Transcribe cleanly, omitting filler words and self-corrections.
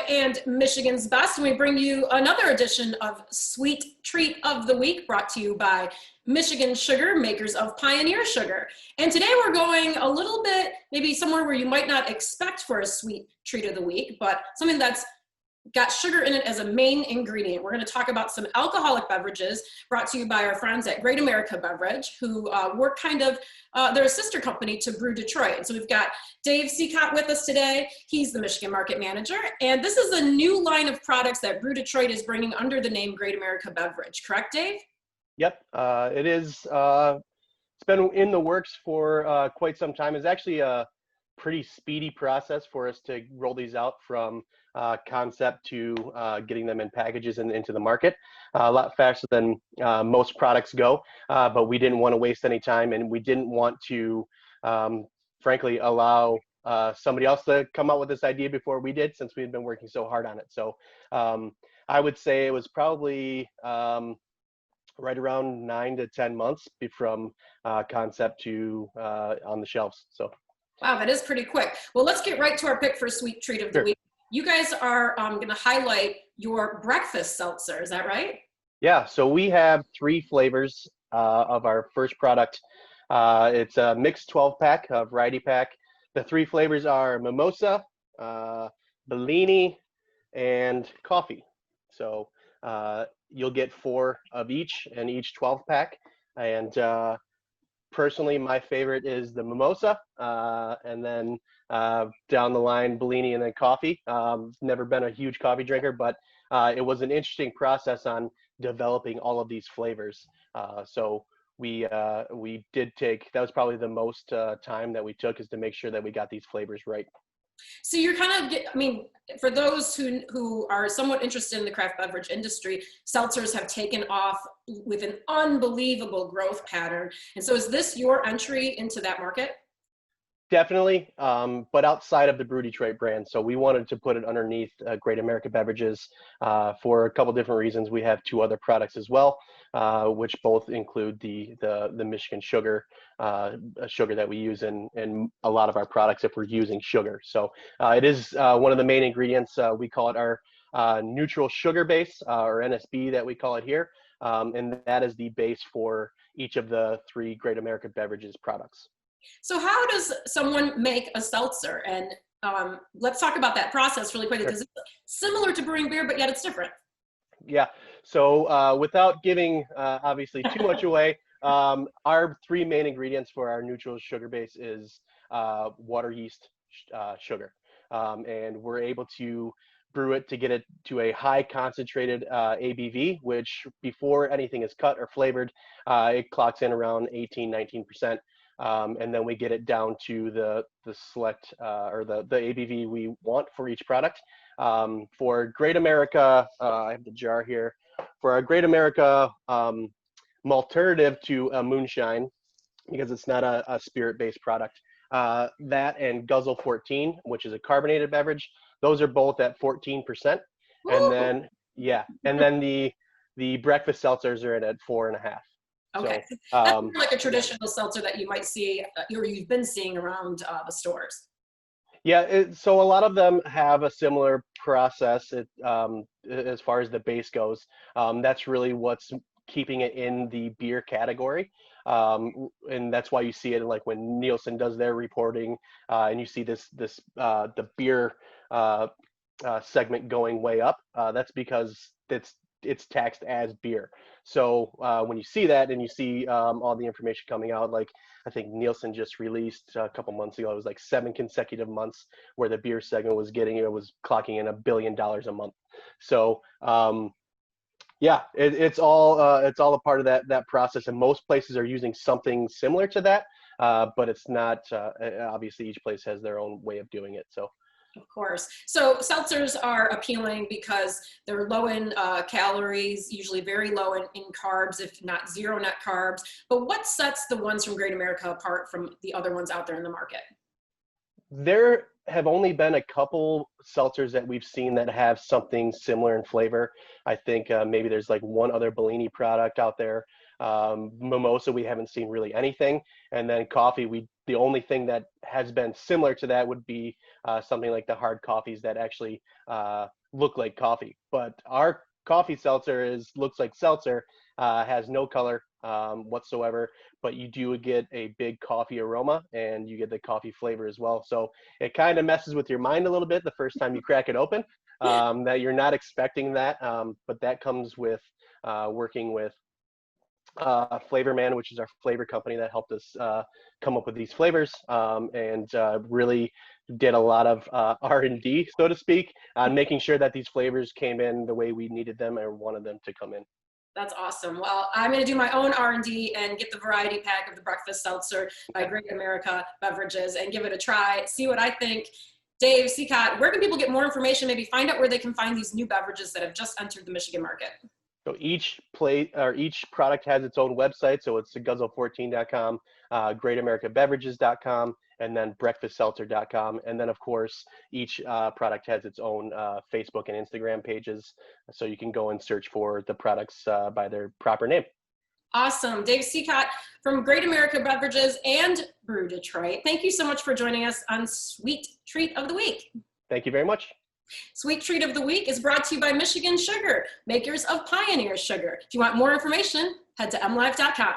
and Michigan's Best, and we bring you another edition of Sweet Treat of the Week, brought to you by Michigan Sugar, makers of Pioneer Sugar. And today we're going a little bit, maybe somewhere where you might not expect for a Sweet Treat of the Week, but something that's got sugar in it as a main ingredient. We're going to talk about some alcoholic beverages brought to you by our friends at Great America Beverage, who work they're a sister company to Brew Detroit. And so we've got Dave Cicotte with us today. He's the Michigan Market Manager. And this is a new line of products that Brew Detroit is bringing under the name Great America Beverage. Correct, Dave? Yep, it is. It's been in the works for quite some time. It's actually a pretty speedy process for us to roll these out from concept to getting them in packages and into the market. A lot faster than most products go, but we didn't want to waste any time, and we didn't want to, frankly, allow somebody else to come out with this idea before we did, since we had been working so hard on it. So I would say it was probably right around 9 to 10 months from concept to on the shelves. So. Wow, that is pretty quick. Well, let's get right to our pick for Sweet Treat of the Week. You guys are going to highlight your Breakfast Seltzer, is that right? Yeah, so we have 3 flavors of our first product. It's a mixed 12-pack, a variety pack. The 3 flavors are mimosa, Bellini, and coffee. So you'll get 4 of each in each 12-pack. And personally, my favorite is the mimosa, and then down the line, Bellini, and then coffee. Never been a huge coffee drinker, but it was an interesting process on developing all of these flavors. So we did take, that was probably the most time that we took, is to make sure that we got these flavors right. So you're for those who are somewhat interested in the craft beverage industry, seltzers have taken off with an unbelievable growth pattern. And so is this your entry into that market? Definitely, but outside of the Brew Detroit brand. So we wanted to put it underneath Great America Beverages for a couple different reasons. We have 2 other products as well, which both include the Michigan sugar, sugar that we use in a lot of our products if we're using sugar. So it is one of the main ingredients. We call it our neutral sugar base, or NSB that we call it here, and that is the base for each of the 3 Great America Beverages products. So how does someone make a seltzer? And let's talk about that process really quickly, because it's similar to brewing beer, but yet it's different. Yeah. So without giving obviously too much away, our 3 main ingredients for our neutral sugar base is water, yeast, sugar, and we're able to brew it to get it to a high concentrated ABV, which before anything is cut or flavored, it clocks in around 18-19%. And then we get it down to the select or the ABV we want for each product. For Great America, I have the jar here. For our Great America alternative to a moonshine, because it's not a spirit-based product, that and Guzzle 14, which is a carbonated beverage, those are both at 14%. And then and then the breakfast seltzers are at 4.5%. Okay, so, that's like a traditional seltzer that you might see, or you've been seeing around the stores. Yeah, so a lot of them have a similar process as far as the base goes. That's really what's keeping it in the beer category, and that's why you see it like when Nielsen does their reporting, and you see the beer segment going way up. That's because it's taxed as beer. So when you see that and you see all the information coming out, like I think Nielsen just released a couple months ago, it was like 7 consecutive months where the beer segment was clocking in $1 billion a month. So yeah, it's all a part of that process, and most places are using something similar to that, but it's not. Obviously, each place has their own way of doing it. So. Of course. So seltzers are appealing because they're low in calories, usually very low in carbs, if not 0 net carbs. But what sets the ones from Great America apart from the other ones out there in the market? There have only been a couple seltzers that we've seen that have something similar in flavor. I think maybe there's like one other Bellini product out there. Mimosa, we haven't seen really anything. And then coffee, we The only thing that has been similar to that would be something like the hard coffees that actually look like coffee. But our coffee seltzer looks like seltzer, has no color whatsoever, but you do get a big coffee aroma and you get the coffee flavor as well. So it kind of messes with your mind a little bit the first time you crack it open, that you're not expecting that, but that comes with working with Flavor Man, which is our flavor company that helped us come up with these flavors, and really did a lot of R&D, so to speak, on making sure that these flavors came in the way we needed them and wanted them to come in. That's awesome. Well, I'm going to do my own R&D and get the variety pack of the Breakfast Seltzer by Great America Beverages and give it a try, see what I think. Dave Cicotte, where can people get more information, maybe find out where they can find these new beverages that have just entered the Michigan market? So each product has its own website. So it's guzzle14.com, greatamericabeverages.com, and then breakfastseltzer.com. And then, of course, each product has its own Facebook and Instagram pages. So you can go and search for the products by their proper name. Awesome. Dave Cicotte from Great America Beverages and Brew Detroit. Thank you so much for joining us on Sweet Treat of the Week. Thank you very much. Sweet Treat of the Week is brought to you by Michigan Sugar, makers of Pioneer Sugar. If you want more information, head to mlive.com.